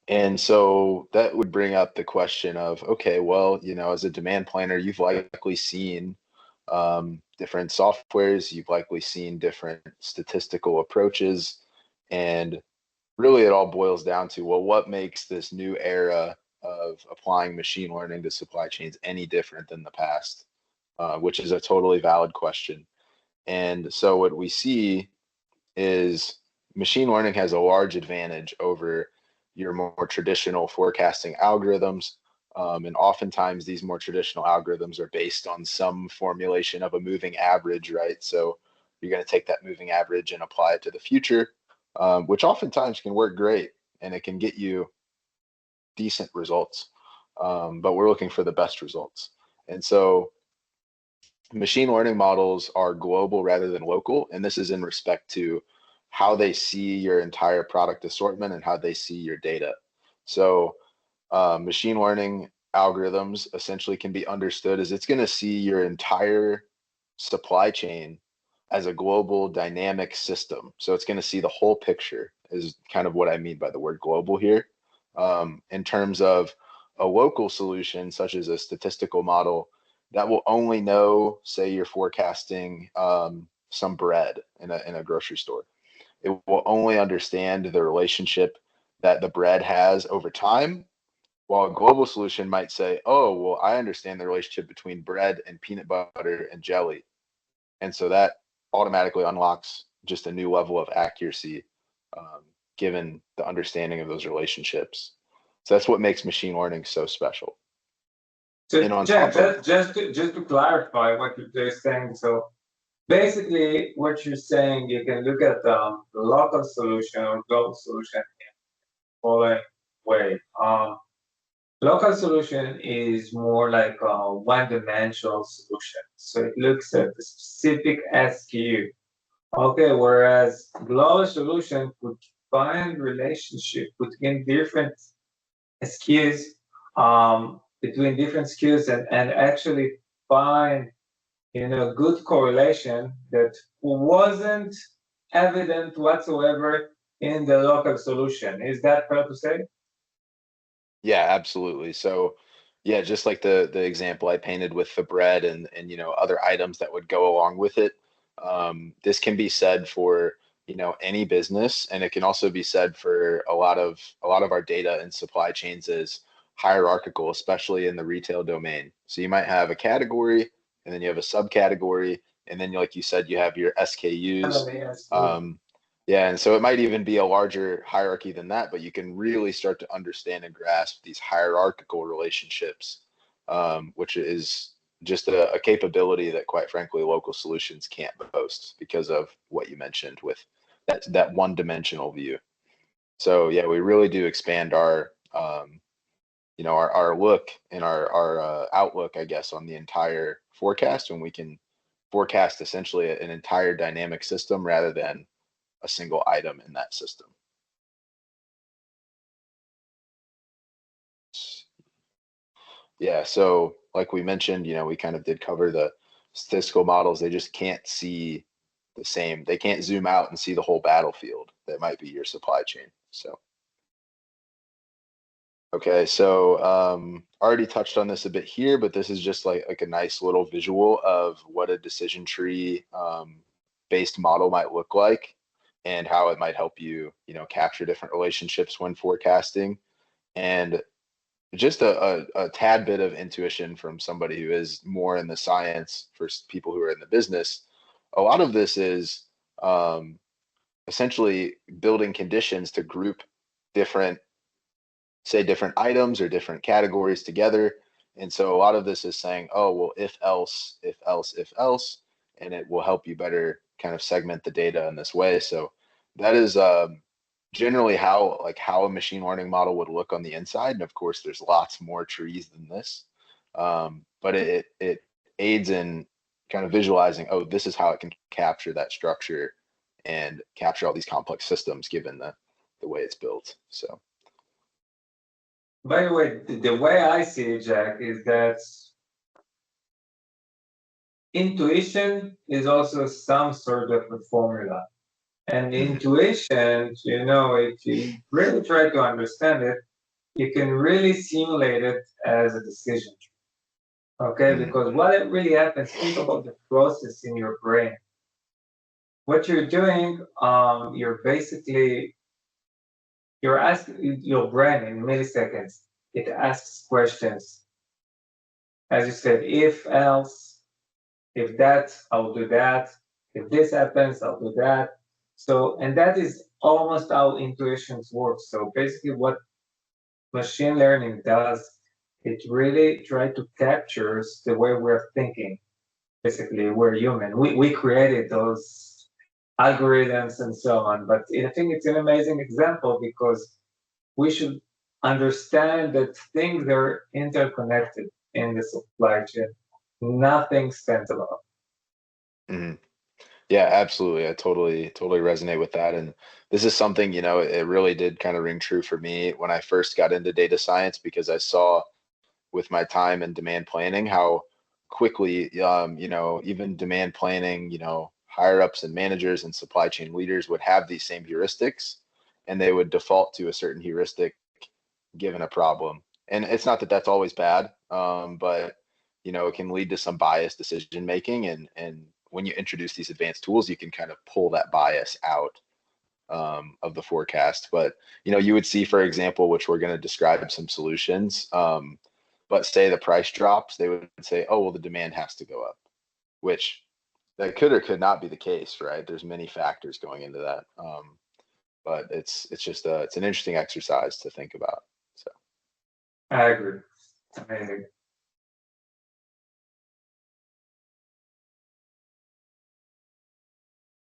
And so that would bring up the question of, okay, well, as a demand planner, you've likely seen different softwares, you've likely seen different statistical approaches, and really it all boils down to, well, what makes this new era of applying machine learning to supply chains any different than the past? Which is a totally valid question. And so what we see is machine learning has a large advantage over your more traditional forecasting algorithms. And oftentimes these more traditional algorithms are based on some formulation of a moving average, right? So you're going to take that moving average and apply it to the future, which oftentimes can work great and it can get you decent results. But we're looking for the best results. And so machine learning models are global rather than local, and this is in respect to how they see your entire product assortment and how they see your data. So machine learning algorithms essentially can be understood as it's going to see your entire supply chain as a global dynamic system. So it's going to see the whole picture is kind of what I mean by the word global here. In terms of a local solution, such as a statistical model, that will only know, say you're forecasting some bread in a grocery store. It will only understand the relationship that the bread has over time, while a global solution might say, oh, well, I understand the relationship between bread and peanut butter and jelly. And so that automatically unlocks just a new level of accuracy given the understanding of those relationships. So that's what makes machine learning so special. So And on Jack, top of just to clarify what you're saying, so basically what you're saying, you can look at the local solution or global solution in the following way. Local solution is more like a one-dimensional solution. So it looks at the specific SKU. Okay, whereas global solution could find relationship between different SKUs, and actually find good correlation that wasn't evident whatsoever in the local solution. Is that fair to say? Yeah, absolutely. So yeah, just like the example I painted with the bread and other items that would go along with it. This can be said for any business, and it can also be said for a lot of our data and supply chains is hierarchical, especially in the retail domain. So you might have a category, and then you have a subcategory, and then like you said, you have your SKUs. Yes. Yeah, and so it might even be a larger hierarchy than that, but you can really start to understand and grasp these hierarchical relationships, which is just a capability that, quite frankly, local solutions can't boast because of what you mentioned with that one-dimensional view. So yeah, we really do expand our look and our outlook, I guess, on the entire forecast when we can forecast essentially an entire dynamic system rather than a single item in that system. Yeah, so like we mentioned, we kind of did cover the statistical models. They just can't see the same. They can't zoom out and see the whole battlefield that might be your supply chain. So, okay, so already touched on this a bit here, but this is just like a nice little visual of what a decision tree based model might look like and how it might help you, capture different relationships when forecasting. And just a tad bit of intuition from somebody who is more in the science for people who are in the business. A lot of this is essentially building conditions to group different, say, different items or different categories together. And so a lot of this is saying, oh, well, if else, if else, if else, and it will help you better kind of segment the data in this way. So that is generally how a machine learning model would look on the inside. And of course, there's lots more trees than this, but it aids in kind of visualizing, oh, this is how it can capture that structure and capture all these complex systems given the way it's built. So. By the way, the way I see it, Jack, is that intuition is also some sort of a formula. And intuition, if you really try to understand it, you can really simulate it as a decision tree. Okay, Mm-hmm. because what it really happens, think about the process in your brain. What you're doing, you're basically you're asking your brain in milliseconds. It asks questions. As you said, if else, if that, I'll do that. If this happens, I'll do that. So, and that is almost how intuitions work. So basically what machine learning does, it really tries to capture the way we're thinking. Basically, we're human. We created those algorithms and so on. But I think it's an amazing example because we should understand that things are interconnected in the supply chain. Nothing stands alone. Mm-hmm. Yeah, absolutely. I totally resonate with that. And this is something, it really did kind of ring true for me when I first got into data science because I saw with my time in demand planning how quickly, even demand planning, higher ups and managers and supply chain leaders would have these same heuristics and they would default to a certain heuristic given a problem. And it's not that that's always bad, but it can lead to some biased decision making. And when you introduce these advanced tools, you can kind of pull that bias out of the forecast. But you would see, for example, which we're going to describe some solutions. But say the price drops, they would say, oh well, the demand has to go up, which that could or could not be the case, right? There's many factors going into that. But it's just it's an interesting exercise to think about. So I agree. Amazing.